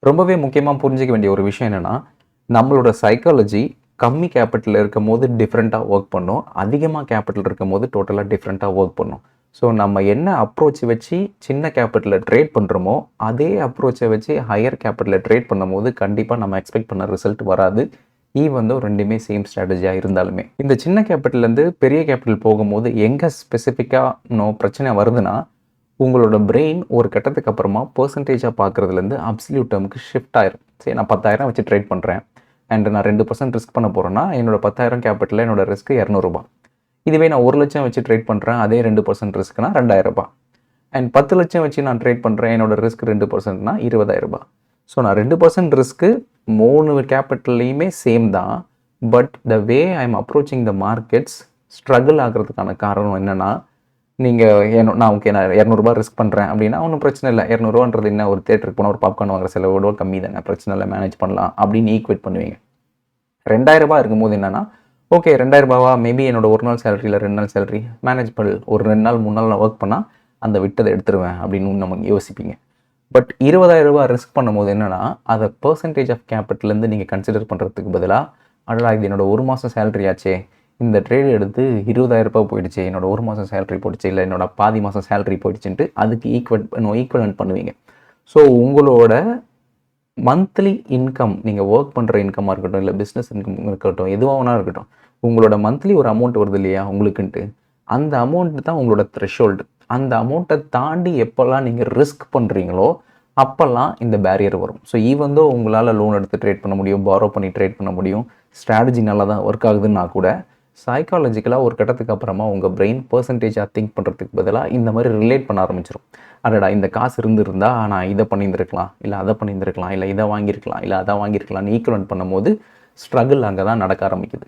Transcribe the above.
ரொம்பவே முக்கியமா புரிஞ்சுக்க வேண்டிய ஒரு விஷயம் என்னன்னா, நம்மளோட சைக்காலஜி கம்மி கேப்பிட்டல் இருக்கும்போது டிஃப்ரெண்ட்டா வொர்க் பண்ணும். அதிகமா கேப்பிட்டல் இருக்கும்போது டோட்டலா டிஃப்ரெண்ட்டா வொர்க் பண்ணும். ஸோ நம்ம என்ன அப்ரோச் வச்சு சின்ன கேப்பிட்டல ட்ரேட் பண்றோமோ, அதே அப்ரோச்ச வச்சு ஹையர் கேப்பிட்டல ட்ரேட் பண்ணும்போது கண்டிப்பா நம்ம எக்ஸ்பெக்ட் பண்ண ரிசல்ட் வராது. ஈவன் தோ 2மே சேம் ஸ்ட்ராட்டஜியா இருந்தாலுமே. இந்த சின்ன கேப்பிட்டல்லேருந்து பெரிய கேப்பிட்டல் போகும்போது எங்க ஸ்பெசிஃபிக்கா பிரச்சனை வருதுன்னா, உங்களோட பிரெயின் ஒரு கட்டத்துக்கு அப்புறமா பெர்சன்டேஜா பார்க்குறதுலேருந்து அப்சல்யூட் டெர்ம்க்கு ஷிஃப்ட் ஆயிரும். சரி, நான் 10,000 வச்சு ட்ரேட் பண்ணுறேன். அண்ட் நான் 2% ரிஸ்க் பண்ண போறேன்னா, என்னோட 10,000 கேப்பிட்டல்ல என்னோட ரிஸ்க் ரூ. 200. இதுவே நான் 1,00,000 வச்சு ட்ரேட் பண்றேன். அதே 2% ரிஸ்க்னா ரூ. 2,000. அண்ட் 10,00,000 வச்சு நான் ட்ரேட் பண்றேன். என்னோட ரிஸ்க் 2%னா ரூ. 20,000. ஸோ நான் 2% ரிஸ்க் 3 கேப்பிட்டல்லையுமே சேம் தான். But the way I am approaching the markets struggle ஆகிறதுக்கான காரணம் என்னன்னா, நீங்க நான் ஓகே நான் ரூ. 200 ரிஸ்க் பண்றேன் அப்படின்னா ஒன்றும் பிரச்சனை இல்லை. ரூ. 200ன்றது என்ன, ஒரு தியேட்டருக்கு போனால் ஒரு பாப்கார்ன் வாங்குற செலவோட கம்மி தானே, பிரச்சனை இல்லை, மேனேஜ் பண்ணலாம் அப்படின்னு ஈக்குவேட் பண்ணுவீங்க. ரூ. 2,000 இருக்கும்போது என்னன்னா, ஓகே ரூ. 2,000 மேபி என்னோட ஒரு நாள் சேலரி இல்லை 2 நாள் சேலரி மேனேஜபிள், ஒரு 2 நாள் 3 நாள் நான் ஒர்க் பண்ணால் அந்த விட்டதை எடுத்துருவேன் அப்படின்னு நம்ம யோசிப்பீங்க. பட் ரூ. 20,000 ரிஸ்க் பண்ணும்போது என்னன்னா, அதை பெர்சன்டேஜ் ஆஃப் கேபிட்டல்லேருந்து நீங்கள் கன்சிடர் பண்ணுறதுக்கு பதிலாக, அடடா இது என்னோட ஒரு மாதம் சேலரி ஆச்சே, இந்த ட்ரேட் எடுத்து ரூ. 20,000 போயிடுச்சு, என்னோட ஒரு மாதம் சேலரி போயிடுச்சு, இல்லை என்னோட பாதி மாதம் சேலரி போயிடுச்சுன்ட்டு அதுக்கு ஈக்குவலன்ட் பண்ணுவீங்க. ஸோ உங்களோட மந்த்லி இன்கம், நீங்கள் ஒர்க் பண்ணுற இன்கமாக இருக்கட்டும், இல்லை பிஸ்னஸ் இன்கம் இருக்கட்டும், எதுவாக வேணா இருக்கட்டும், உங்களோட மந்த்லி ஒரு அமௌண்ட் வருது இல்லையா உங்களுக்குன்ட்டு, அந்த அமௌண்ட் தான் உங்களோட த்ரெஷோல்டு. அந்த அமௌண்ட்டை தாண்டி எப்போல்லாம் நீங்கள் ரிஸ்க் பண்ணுறீங்களோ அப்போல்லாம் இந்த பேரியர் வரும். ஸோ ஈவன் தோ உங்களால் லோன் எடுத்து ட்ரேட் பண்ண முடியும், பாரோ பண்ணி ட்ரேட் பண்ண முடியும், ஸ்ட்ராட்டஜி நல்லா தான் ஒர்க் ஆகுதுன்னா கூட, சைக்காலஜிக்கலாக ஒரு கட்டத்துக்கு அப்புறமா உங்கள் பிரெயின் பெர்சன்டேஜாக திங்க் பண்ணுறதுக்கு பதிலாக இந்த மாதிரி ரிலேட் பண்ண ஆரம்பிச்சிடும். அடடா இந்த காசு இருந்திருந்தா நான் இதை பண்ணியிருந்திருக்கலாம், இல்லை அதை பண்ணியிருந்திருக்கலாம், இல்லை இதை வாங்கியிருக்கலாம், இல்லை அதை வாங்கியிருக்கலாம்னு ஈக்குவலன்ட் பண்ணும்போது ஸ்ட்ரகிள் அங்கே தான் நடக்க ஆரம்பிக்குது.